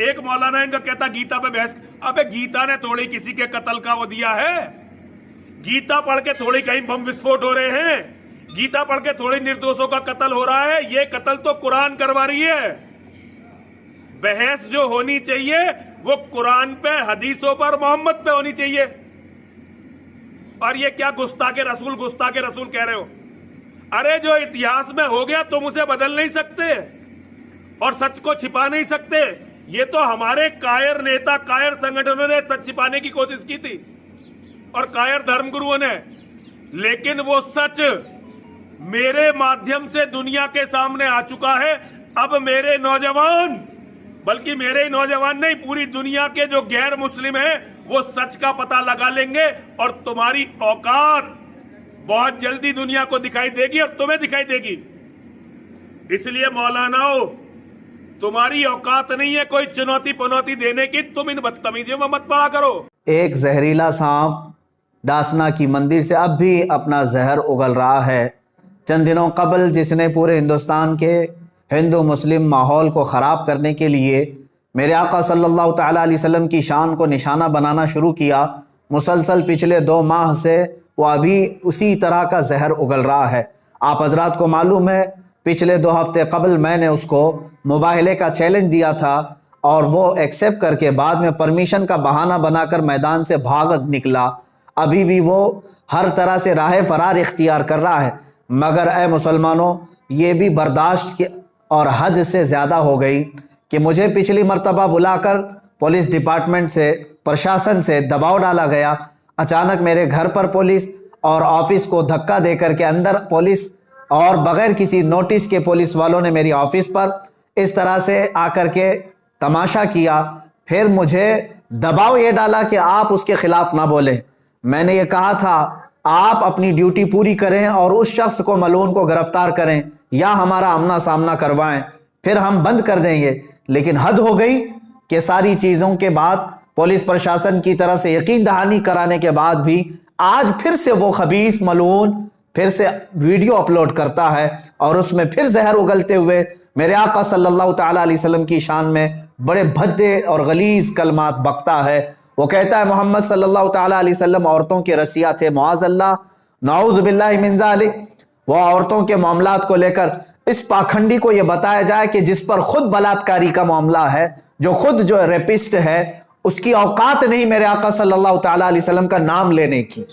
एक मौलाना इनका कहता गीता पे बहस। अबे गीता ने थोड़ी किसी के कत्ल का वो दिया है। गीता पढ़ के थोड़ी कहीं बम विस्फोट हो रहे हैं। गीता पढ़ के थोड़ी निर्दोषों का कत्ल हो रहा है। ये कत्ल तो कुरान करवा रही है। बहस जो होनी चाहिए वो कुरान पे, हदीसों पर, मोहम्मद पे होनी चाहिए। और ये क्या गुस्ताखे रसूल कह रहे हो? अरे जो इतिहास में हो गया तुम उसे बदल नहीं सकते और सच को छिपा नहीं सकते। ये तो हमारे कायर नेता, कायर संगठनों ने सच छिपाने की कोशिश की थी और कायर धर्मगुरुओं ने, लेकिन वो सच मेरे माध्यम से दुनिया के सामने आ चुका है। अब मेरे नौजवान, बल्कि मेरे ही नौजवान नहीं, पूरी दुनिया के जो गैर मुस्लिम हैं वो सच का पता लगा लेंगे और तुम्हारी औकात बहुत जल्दी दुनिया को दिखाई देगी और तुम्हें दिखाई देगी। इसलिए मौलानाओं, तुम्हारी औकात नहीं है कोई चुनौती पनौती देने की। तुम इन बदतमीजियों में मत पड़ा करो। एक जहरीला सांप डासना की मंदिर से अब भी अपना जहर उगल रहा है। चंद दिनों कबल जिसने पूरे हिंदुस्तान के हिंदू मुस्लिम माहौल को ख़राब करने के लिए मेरे आका सल्लल्लाहु ताला अलैहि वसल्लम की शान को निशाना बनाना शुरू किया, मुसलसल पिछले 2 माह से वो अभी उसी तरह का जहर उगल रहा है। आप हजरात को मालूम है, पिछले 2 हफ्ते कबल मैंने उसको मुबाहले का चैलेंज दिया था और वो एक्सेप्ट करके बाद में परमिशन का बहाना बनाकर मैदान से भाग निकला। अभी भी वो हर तरह से राह फरार इख्तियार कर रहा है। मगर ए मुसलमानों, ये भी बर्दाश्त की और हद से ज़्यादा हो गई कि मुझे पिछली मर्तबा बुलाकर पुलिस डिपार्टमेंट से, प्रशासन से दबाव डाला गया। अचानक मेरे घर पर पुलिस और ऑफिस को धक्का देकर के अंदर पुलिस और बग़ैर किसी नोटिस के पुलिस वालों ने मेरी ऑफिस पर इस तरह से आकर के तमाशा किया। फिर मुझे दबाव ये डाला कि आप उसके ख़िलाफ़ ना बोलें। मैंने ये कहा था आप अपनी ड्यूटी पूरी करें और उस शख्स को, मलून को गिरफ्तार करें या हमारा आमना सामना करवाएं, फिर हम बंद कर देंगे। लेकिन हद हो गई कि सारी चीज़ों के बाद, पुलिस प्रशासन की तरफ से यकीन दहानी कराने के बाद भी आज फिर से वो खबीस मलून फिर से वीडियो अपलोड करता है और उसमें फिर जहर उगलते हुए मेरे आका सल्लल्लाहु ताला अलैहि वसल्लम की शान में बड़े भद्दे और गलीज कलमात बकता है। वो कहता है मोहम्मद सल्लल्लाहु ताला अलैहि वसल्लम औरतों के रसिया थे, मुआज़ल्लाह, नाऊज़ु बिल्लाहि मिन ज़ालिक। वो औरतों के मामलात को लेकर इस पाखंडी को यह बताया जाए कि जिस पर खुद बलात्कारी का मामला है, जो खुद जो रेपिस्ट है, उसकी औकात नहीं मेरे आका सल्लल्लाहु ताला अलैहि वसल्लम का नाम लेने की।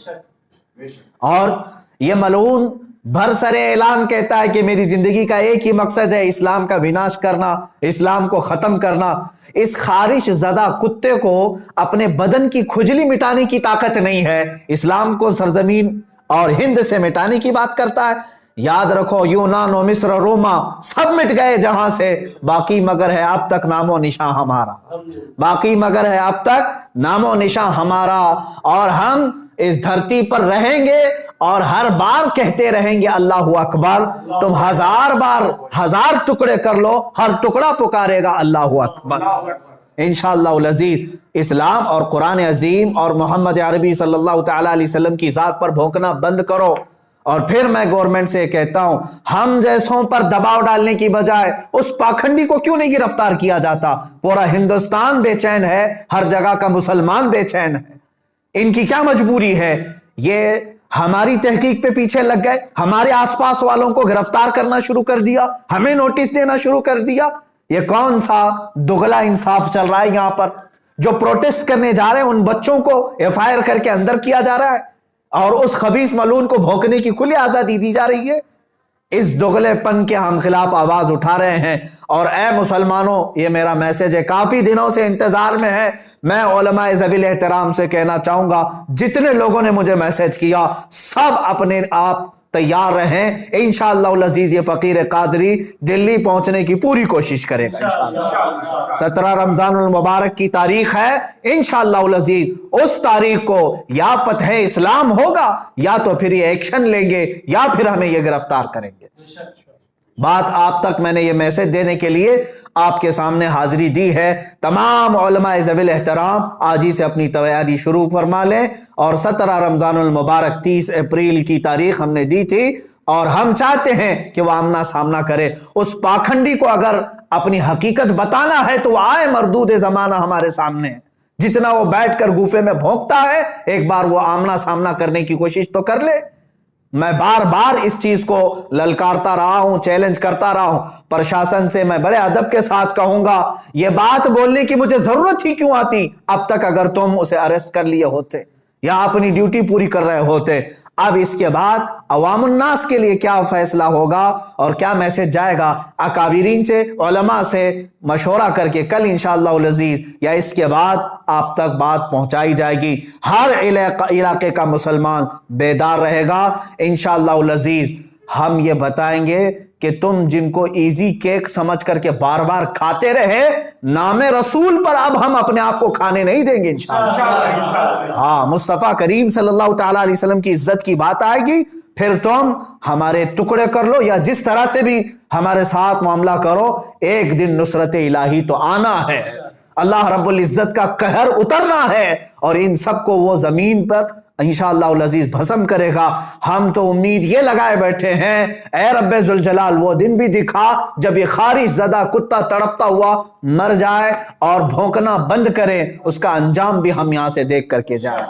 और ये मलऊन भरसरे ऐलान कहता है कि मेरी जिंदगी का एक ही मकसद है, इस्लाम का विनाश करना, इस्लाम को खत्म करना। इस खारिश ज़दा कुत्ते को अपने बदन की खुजली मिटाने की ताकत नहीं है, इस्लाम को सरजमीन और हिंद से मिटाने की बात करता है। याद रखो, यूनान और मिस्र, रोमा सब मिट गए जहां से, बाकी मगर है अब तक नामो निशान हमारा, बाकी मगर है अब तक नामो निशान हमारा। और हम इस धरती पर रहेंगे और हर बार कहते रहेंगे अल्लाहु अकबर। तुम 1000 बार 1000 टुकड़े कर लो, हर टुकड़ा पुकारेगा अल्लाहु अकबर। इंशाअल्लाह अज़ीज इस्लाम और कुरान अजीम और मोहम्मद अरबी सल्लल्लाहु ताला अलैहि वसल्लम की जात पर भौंकना बंद करो। और फिर मैं गवर्नमेंट से कहता हूं, हम जैसों पर दबाव डालने की बजाय उस पाखंडी को क्यों नहीं गिरफ्तार किया जाता? पूरा हिंदुस्तान बेचैन है, हर जगह का मुसलमान बेचैन है। इनकी क्या मजबूरी है? ये हमारी तहकीक पे पीछे लग गए, हमारे आसपास वालों को गिरफ्तार करना शुरू कर दिया, हमें नोटिस देना शुरू कर दिया। ये कौन सा दुगला इंसाफ चल रहा है यहां पर? जो प्रोटेस्ट करने जा रहे हैं उन बच्चों को एफआईआर करके अंदर किया जा रहा है और उस खबीस मलून को भौंकने की खुली आजादी दी जा रही है। इस दुगलेपन के हम खिलाफ आवाज उठा रहे हैं। और ए मुसलमानों, ये मेरा मैसेज है, काफी दिनों से इंतजार में है। मैं उलमाए ज़वील एहतराम से कहना चाहूंगा, जितने लोगों ने मुझे मैसेज किया सब अपने आप तैयार रहें। इंशाअल्लाह अज़ीज ये फकीर कादरी दिल्ली पहुंचने की पूरी कोशिश करेगा इंशाअल्लाह। 17 रमजानुल मुबारक की तारीख है। इंशाअल्लाह अज़ीज उस तारीख को या फतह इस्लाम होगा या तो फिर ये एक्शन लेंगे या फिर हमें ये गिरफ्तार करेंगे। बात आप तक मैंने ये मैसेज देने के लिए आपके सामने हाजिरी दी है। तमाम उलमाए ज़वील एहतराम आज ही से अपनी तैयारी शुरू फरमा लें। और 17 रमजानुल मुबारक 30 अप्रैल की तारीख हमने दी थी और हम चाहते हैं कि वह आमना सामना करे। उस पाखंडी को अगर अपनी हकीकत बताना है तो आए मरदूद जमाना हमारे सामने। जितना वो बैठकर गुफे में भौंकता है, एक बार वो आमना सामना करने की कोशिश तो कर ले। मैं बार बार इस चीज को ललकारता रहा हूं, चैलेंज करता रहा हूं। प्रशासन से मैं बड़े अदब के साथ कहूंगा, यह बात बोलने की मुझे जरूरत ही क्यों आती अब तक, अगर तुम उसे अरेस्ट कर लिए होते या अपनी ड्यूटी पूरी कर रहे होते। अब इसके बाद अवामुन्नास के लिए क्या फैसला होगा और क्या मैसेज जाएगा, अकाबिरीन से, उलमा से मशवरा करके कल इंशाअल्लाह अज़ीज या इसके बाद आप तक बात पहुंचाई जाएगी। हर इलाके का मुसलमान बेदार रहेगा इंशाअल्लाह अज़ीज। हम ये बताएंगे कि तुम जिनको इजी केक समझ करके बार बार खाते रहे, नामे रसूल पर अब हम अपने आप को खाने नहीं देंगे इंशाअल्लाह। हाँ, मुस्तफ़ा करीम सल्लल्लाहु ताला अलैहि वसल्लम की इज्जत की बात आएगी, फिर तुम हमारे टुकड़े कर लो या जिस तरह से भी हमारे साथ मामला करो, एक दिन नुसरत इलाही तो आना है, अल्लाह रब्बुल इज्जत का कहर उतरना है और इन सबको वो जमीन पर इंशाअल्लाह अज़ीज भस्म करेगा। हम तो उम्मीद ये लगाए बैठे हैं, ऐ रब्बे जुल जलाल वो दिन भी दिखा जब ये खारिज ज़दा कुत्ता तड़पता हुआ मर जाए और भौंकना बंद करे, उसका अंजाम भी हम यहां से देख करके जाए।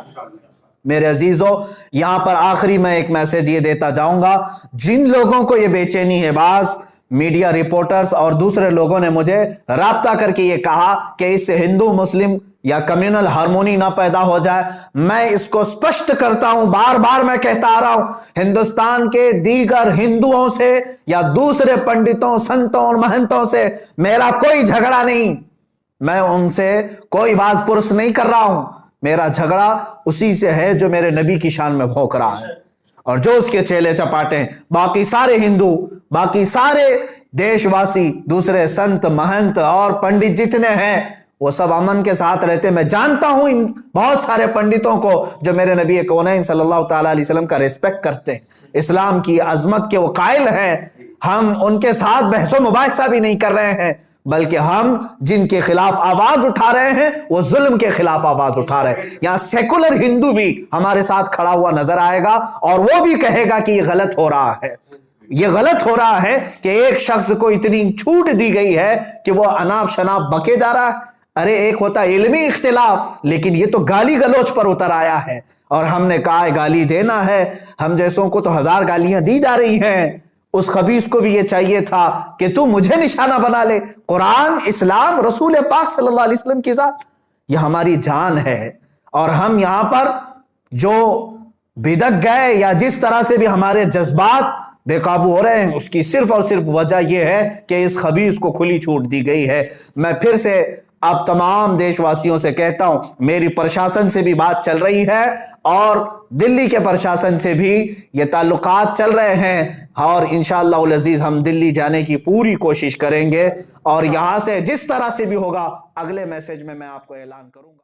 मेरे अजीजों, यहां पर आखिरी मैं एक मैसेज ये देता जाऊंगा, जिन लोगों को ये बेचैनी है, बास मीडिया रिपोर्टर्स और दूसरे लोगों ने मुझे राब्ता करके ये कहा कि इससे हिंदू मुस्लिम या कम्युनल हार्मोनी ना पैदा हो जाए, मैं इसको स्पष्ट करता हूं, बार बार मैं कहता आ रहा हूं, हिंदुस्तान के दीगर हिंदुओं से या दूसरे पंडितों, संतों और महंतों से मेरा कोई झगड़ा नहीं, मैं उनसे कोई बाज पुरुष नहीं कर रहा हूं। मेरा झगड़ा उसी से है जो मेरे नबी की शान में भौंक रहा है और जो उसके चेले चपाटे हैं। बाकी सारे हिंदू, बाकी सारे देशवासी, दूसरे संत महंत और पंडित जितने हैं, वो सब अमन के साथ रहते। मैं जानता हूं इन बहुत सारे पंडितों को जो मेरे नबी कौनैन सल्लल्लाहु ताला अलैहि वसल्लम का रिस्पेक्ट करते हैं, इस्लाम की अजमत के वो कायल हैं। हम उनके साथ बहसो मुबाहिसा भी नहीं कर रहे हैं, बल्कि हम जिनके खिलाफ आवाज उठा रहे हैं वो जुल्म के खिलाफ आवाज उठा रहे हैं। यहां सेकुलर हिंदू भी हमारे साथ खड़ा हुआ नजर आएगा और वो भी कहेगा कि ये गलत हो रहा है, ये गलत हो रहा है कि एक शख्स को इतनी छूट दी गई है कि वो अनाप शनाप बके जा रहा है। अरे एक होता है इल्मी इख्तिलाफ, लेकिन ये तो गाली गलोच पर उतर आया है और हमने कहा गाली देना है। हम जैसों को तो 1000 गालियां दी जा रही हैं, उस खबीस को भी ये चाहिए था कि तू मुझे निशाना बना ले। कुरान, इस्लाम, रसूल पाक सल्लल्लाहु अलैहि वसल्लम की जात, ये हमारी जान है। और हम यहां पर जो बिदक गए या जिस तरह से भी हमारे जज्बात बेकाबू हो रहे हैं, उसकी सिर्फ और सिर्फ वजह यह है कि इस खबीस को खुली छूट दी गई है। मैं फिर से अब तमाम देशवासियों से कहता हूं, मेरी प्रशासन से भी बात चल रही है और दिल्ली के प्रशासन से भी ये ताल्लुकात चल रहे हैं और इंशाअल्लाह अज़ीज हम दिल्ली जाने की पूरी कोशिश करेंगे और यहां से जिस तरह से भी होगा अगले मैसेज में मैं आपको ऐलान करूंगा।